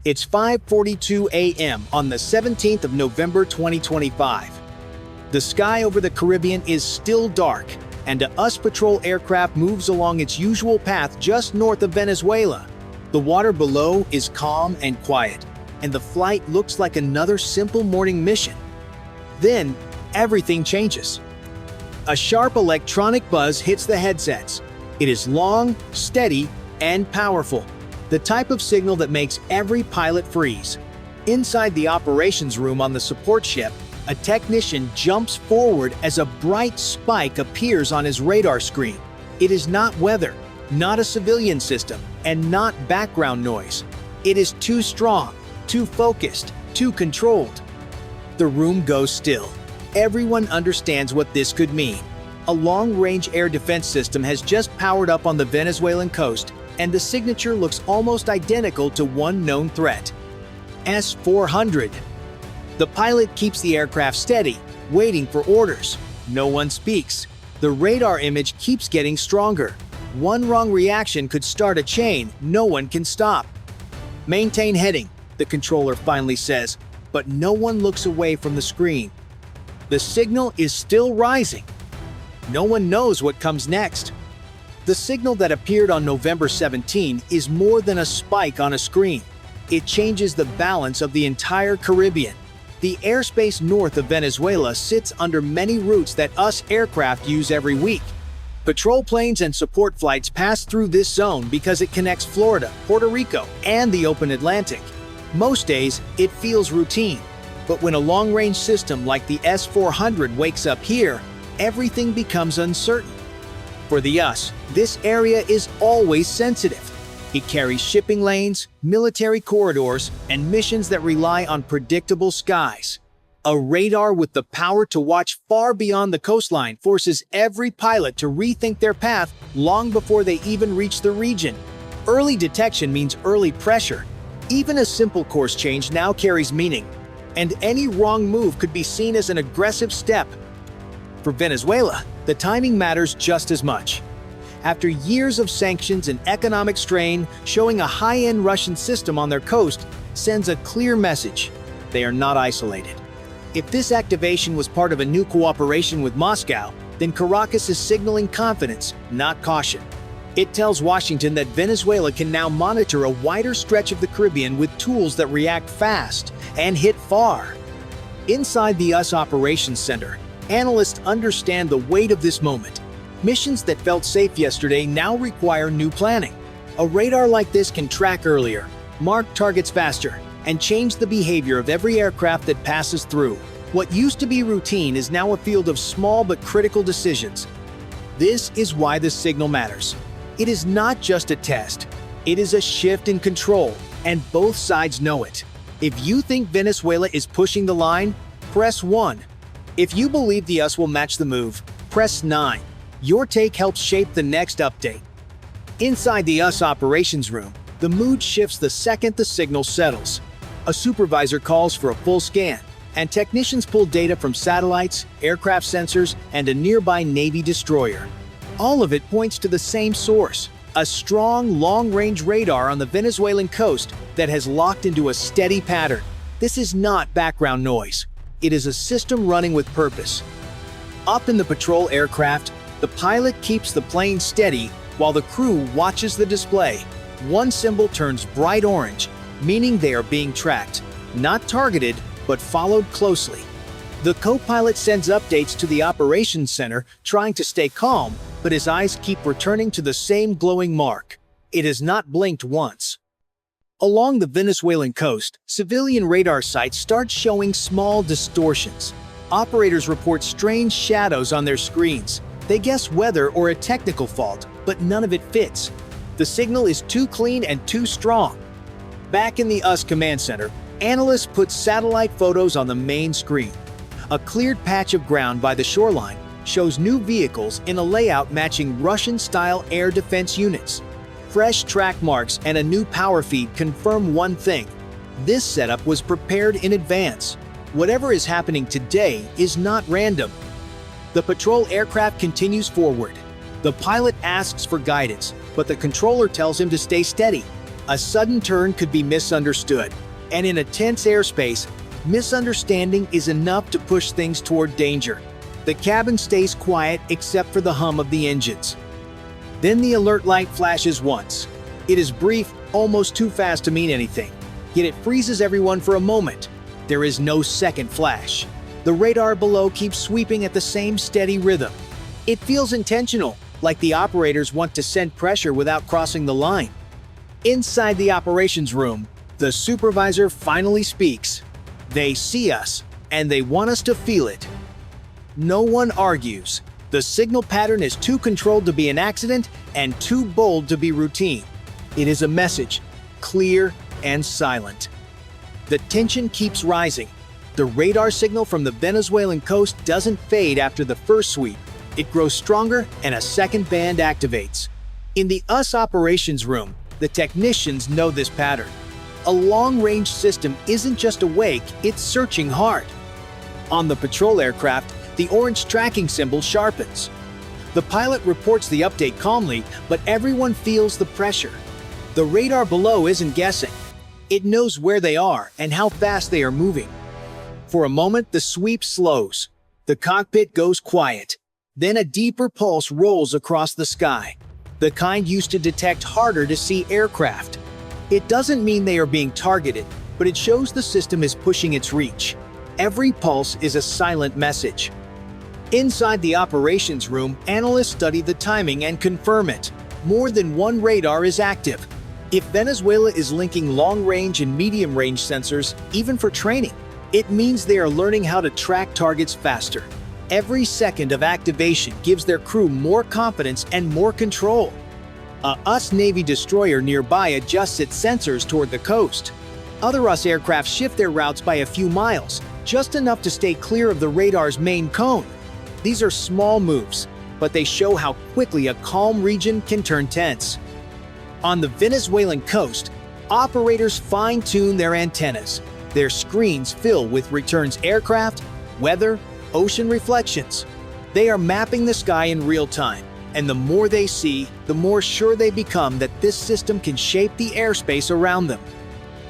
It's 5:42 a.m. on the 17th of November 2025. The sky over the Caribbean is still dark, and a US patrol aircraft moves along its usual path just north of Venezuela. The water below is calm and quiet, and the flight looks like another simple morning mission. Then, everything changes. A sharp electronic buzz hits the headsets. It is long, steady, and powerful, the type of signal that makes every pilot freeze. Inside the operations room on the support ship, a technician jumps forward as a bright spike appears on his radar screen. It is not weather, not a civilian system, and not background noise. It is too strong, too focused, too controlled. The room goes still. Everyone understands what this could mean. A long-range air defense system has just powered up on the Venezuelan coast, and the signature looks almost identical to one known threat: S-400. The pilot keeps the aircraft steady, waiting for orders. No one speaks. The radar image keeps getting stronger. One wrong reaction could start a chain no one can stop. "Maintain heading," the controller finally says, but no one looks away from the screen. The signal is still rising. No one knows what comes next. The signal that appeared on November 17 is more than a spike on a screen. It changes the balance of the entire Caribbean. The airspace north of Venezuela sits under many routes that US aircraft use every week. Patrol planes and support flights pass through this zone because it connects Florida, Puerto Rico, and the open Atlantic. Most days, it feels routine. But when a long-range system like the S-400 wakes up here, everything becomes uncertain. For the US, this area is always sensitive. It carries shipping lanes, military corridors, and missions that rely on predictable skies. A radar with the power to watch far beyond the coastline forces every pilot to rethink their path long before they even reach the region. Early detection means early pressure. Even a simple course change now carries meaning, and any wrong move could be seen as an aggressive step. For Venezuela, the timing matters just as much. After years of sanctions and economic strain, showing a high-end Russian system on their coast sends a clear message: they are not isolated. If this activation was part of a new cooperation with Moscow, then Caracas is signaling confidence, not caution. It tells Washington that Venezuela can now monitor a wider stretch of the Caribbean with tools that react fast and hit far. Inside the US Operations Center, analysts understand the weight of this moment. Missions that felt safe yesterday now require new planning. A radar like this can track earlier, mark targets faster, and change the behavior of every aircraft that passes through. What used to be routine is now a field of small but critical decisions. This is why this signal matters. It is not just a test. It is a shift in control, and both sides know it. If you think Venezuela is pushing the line, press 1. If you believe the US will match the move, press 9. Your take helps shape the next update. Inside the US operations room, the mood shifts the second the signal settles. A supervisor calls for a full scan, and technicians pull data from satellites, aircraft sensors, and a nearby Navy destroyer. All of it points to the same source: a strong, long-range radar on the Venezuelan coast that has locked into a steady pattern. This is not background noise. It is a system running with purpose. Up in the patrol aircraft, the pilot keeps the plane steady while the crew watches the display. One symbol turns bright orange, meaning they are being tracked, not targeted, but followed closely. The co-pilot sends updates to the operations center, trying to stay calm, but his eyes keep returning to the same glowing mark. It has not blinked once. Along the Venezuelan coast, civilian radar sites start showing small distortions. Operators report strange shadows on their screens. They guess weather or a technical fault, but none of it fits. The signal is too clean and too strong. Back in the US command center, analysts put satellite photos on the main screen. A cleared patch of ground by the shoreline shows new vehicles in a layout matching Russian-style air defense units. Fresh track marks and a new power feed confirm one thing: this setup was prepared in advance. Whatever is happening today is not random. The patrol aircraft continues forward. The pilot asks for guidance, but the controller tells him to stay steady. A sudden turn could be misunderstood, and in a tense airspace, misunderstanding is enough to push things toward danger. The cabin stays quiet except for the hum of the engines. Then the alert light flashes once. It is brief, almost too fast to mean anything, yet it freezes everyone for a moment. There is no second flash. The radar below keeps sweeping at the same steady rhythm. It feels intentional, like the operators want to send pressure without crossing the line. Inside the operations room, the supervisor finally speaks. They see us, and they want us to feel it. No one argues. The signal pattern is too controlled to be an accident and too bold to be routine. It is a message, clear and silent. The tension keeps rising. The radar signal from the Venezuelan coast doesn't fade after the first sweep. It grows stronger and a second band activates. In the US operations room, the technicians know this pattern. A long-range system isn't just awake, it's searching hard. On the patrol aircraft, the orange tracking symbol sharpens. The pilot reports the update calmly, but everyone feels the pressure. The radar below isn't guessing. It knows where they are and how fast they are moving. For a moment, the sweep slows. The cockpit goes quiet. Then a deeper pulse rolls across the sky, the kind used to detect harder to see aircraft. It doesn't mean they are being targeted, but it shows the system is pushing its reach. Every pulse is a silent message. Inside the operations room, analysts study the timing and confirm it. More than one radar is active. If Venezuela is linking long-range and medium-range sensors, even for training, it means they are learning how to track targets faster. Every second of activation gives their crew more confidence and more control. A US Navy destroyer nearby adjusts its sensors toward the coast. Other US aircraft shift their routes by a few miles, just enough to stay clear of the radar's main cone. These are small moves, but they show how quickly a calm region can turn tense. On the Venezuelan coast, operators fine-tune their antennas. Their screens fill with returns aircraft, weather, ocean reflections. They are mapping the sky in real time, and the more they see, the more sure they become that this system can shape the airspace around them.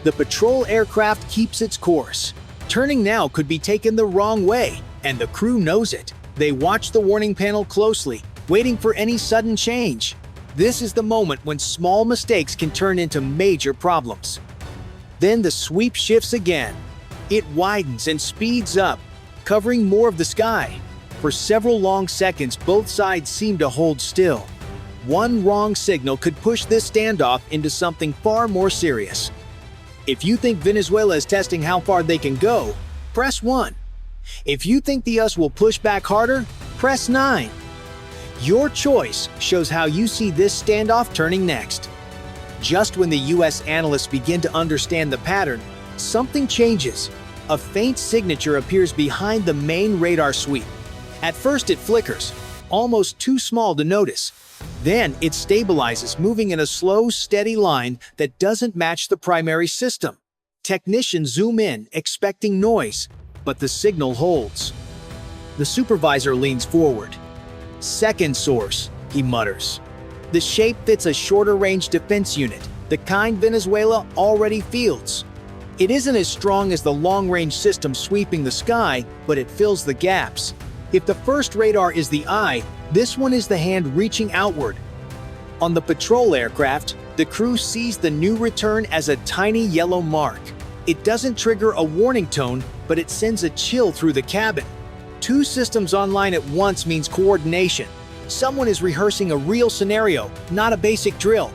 The patrol aircraft keeps its course. Turning now could be taken the wrong way, and the crew knows it. They watch the warning panel closely, waiting for any sudden change. This is the moment when small mistakes can turn into major problems. Then the sweep shifts again. It widens and speeds up, covering more of the sky. For several long seconds, both sides seem to hold still. One wrong signal could push this standoff into something far more serious. If you think Venezuela is testing how far they can go, press 1. If you think the US will push back harder, press 9. Your choice shows how you see this standoff turning next. Just when the US analysts begin to understand the pattern, something changes. A faint signature appears behind the main radar sweep. At first it flickers, almost too small to notice. Then it stabilizes, moving in a slow, steady line that doesn't match the primary system. Technicians zoom in, expecting noise, but the signal holds. The supervisor leans forward. "Second source," he mutters. The shape fits a shorter-range defense unit, the kind Venezuela already fields. It isn't as strong as the long-range system sweeping the sky, but it fills the gaps. If the first radar is the eye, this one is the hand reaching outward. On the patrol aircraft, the crew sees the new return as a tiny yellow mark. It doesn't trigger a warning tone, but it sends a chill through the cabin. Two systems online at once means coordination. Someone is rehearsing a real scenario, not a basic drill.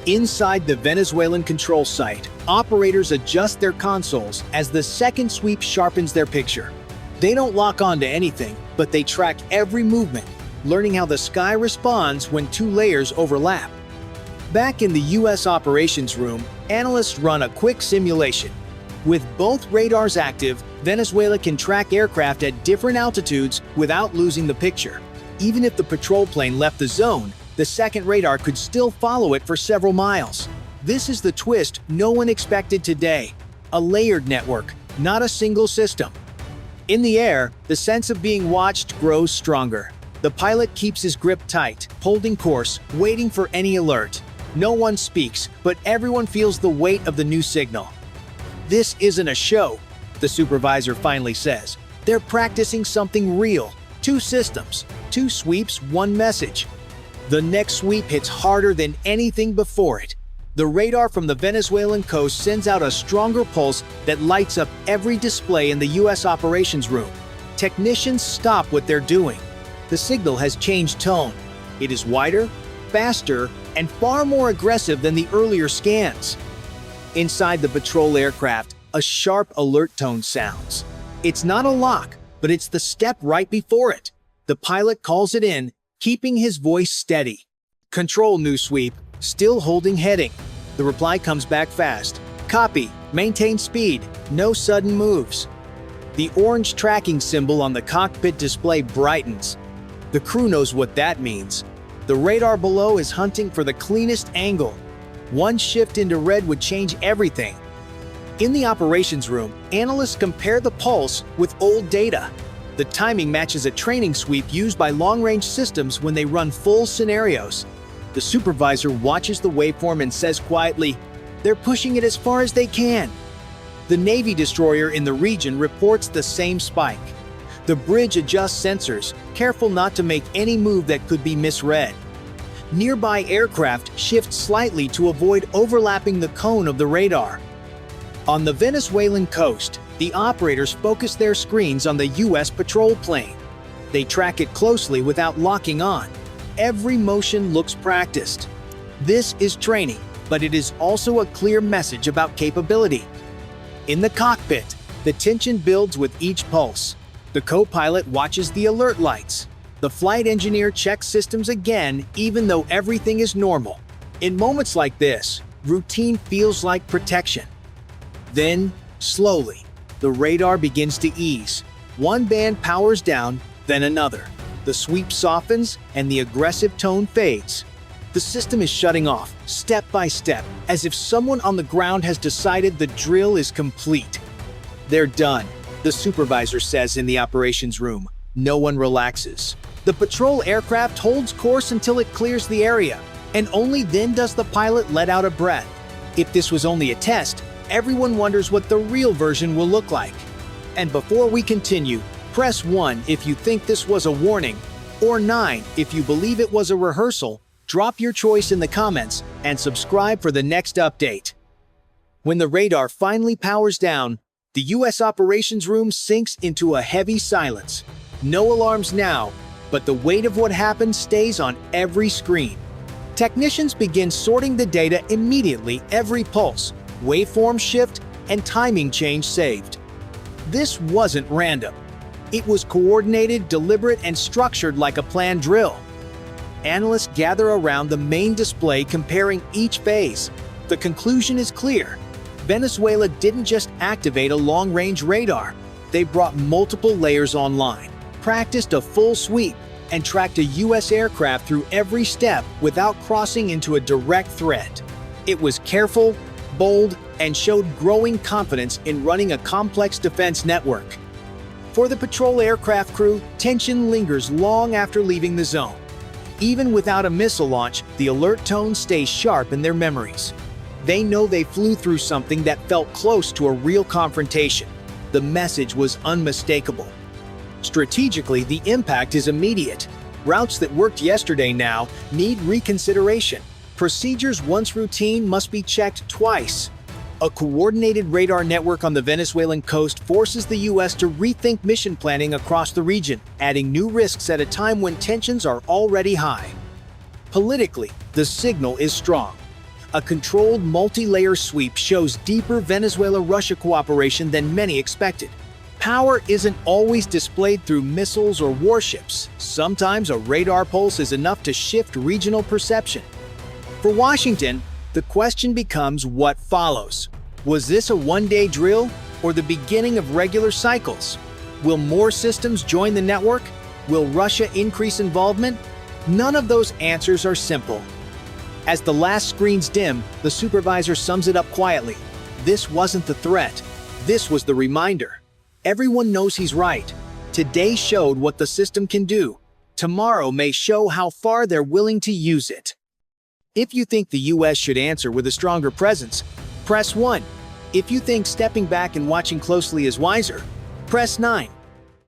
Inside the Venezuelan control site, operators adjust their consoles as the second sweep sharpens their picture. They don't lock onto anything, but they track every movement, learning how the sky responds when two layers overlap. Back in the US operations room, analysts run a quick simulation. With both radars active, Venezuela can track aircraft at different altitudes without losing the picture. Even if the patrol plane left the zone, the second radar could still follow it for several miles. This is the twist no one expected today. A layered network, not a single system. In the air, the sense of being watched grows stronger. The pilot keeps his grip tight, holding course, waiting for any alert. No one speaks, but everyone feels the weight of the new signal. "This isn't a show," the supervisor finally says. "They're practicing something real. 2 systems, 2 sweeps, 1 message." The next sweep hits harder than anything before it. The radar from the Venezuelan coast sends out a stronger pulse that lights up every display in the U.S. operations room. Technicians stop what they're doing. The signal has changed tone. It is wider, faster, and far more aggressive than the earlier scans. Inside the patrol aircraft, a sharp alert tone sounds. It's not a lock, but it's the step right before it. The pilot calls it in, keeping his voice steady. "Control, new sweep. Still holding heading." The reply comes back fast. "Copy. Maintain speed. No sudden moves." The orange tracking symbol on the cockpit display brightens. The crew knows what that means. The radar below is hunting for the cleanest angle. One shift into red would change everything. In the operations room, analysts compare the pulse with old data. The timing matches a training sweep used by long-range systems when they run full scenarios. The supervisor watches the waveform and says quietly, "They're pushing it as far as they can." The Navy destroyer in the region reports the same spike. The bridge adjusts sensors, careful not to make any move that could be misread. Nearby aircraft shift slightly to avoid overlapping the cone of the radar. On the Venezuelan coast, the operators focus their screens on the U.S. patrol plane. They track it closely without locking on. Every motion looks practiced. This is training, but it is also a clear message about capability. In the cockpit, the tension builds with each pulse. The co-pilot watches the alert lights. The flight engineer checks systems again, even though everything is normal. In moments like this, routine feels like protection. Then, slowly, the radar begins to ease. One band powers down, then another. The sweep softens, and the aggressive tone fades. The system is shutting off, step by step, as if someone on the ground has decided the drill is complete. "They're done," the supervisor says in the operations room. No one relaxes. The patrol aircraft holds course until it clears the area, and only then does the pilot let out a breath. If this was only a test, everyone wonders what the real version will look like. And before we continue, press 1 if you think this was a warning, or 9 if you believe it was a rehearsal. Drop your choice in the comments and subscribe for the next update. When the radar finally powers down, the U.S. operations room sinks into a heavy silence. No alarms now, but the weight of what happened stays on every screen. Technicians begin sorting the data immediately, every pulse, waveform shift, and timing change saved. This wasn't random. It was coordinated, deliberate, and structured like a planned drill. Analysts gather around the main display comparing each phase. The conclusion is clear. Venezuela didn't just activate a long-range radar. They brought multiple layers online, practiced a full sweep, and tracked a U.S. aircraft through every step without crossing into a direct threat. It was careful, bold, and showed growing confidence in running a complex defense network. For the patrol aircraft crew, tension lingers long after leaving the zone. Even without a missile launch, the alert tone stays sharp in their memories. They know they flew through something that felt close to a real confrontation. The message was unmistakable. Strategically, the impact is immediate. Routes that worked yesterday now need reconsideration. Procedures once routine must be checked twice. A coordinated radar network on the Venezuelan coast forces the U.S. to rethink mission planning across the region, adding new risks at a time when tensions are already high. Politically, the signal is strong. A controlled multi-layer sweep shows deeper Venezuela-Russia cooperation than many expected. Power isn't always displayed through missiles or warships. Sometimes a radar pulse is enough to shift regional perception. For Washington, the question becomes what follows. Was this a one-day drill or the beginning of regular cycles? Will more systems join the network? Will Russia increase involvement? None of those answers are simple. As the last screens dim, the supervisor sums it up quietly. This wasn't the threat. This was the reminder. Everyone knows he's right. Today showed what the system can do. Tomorrow may show how far they're willing to use it. If you think the US should answer with a stronger presence, press 1. If you think stepping back and watching closely is wiser, press 9.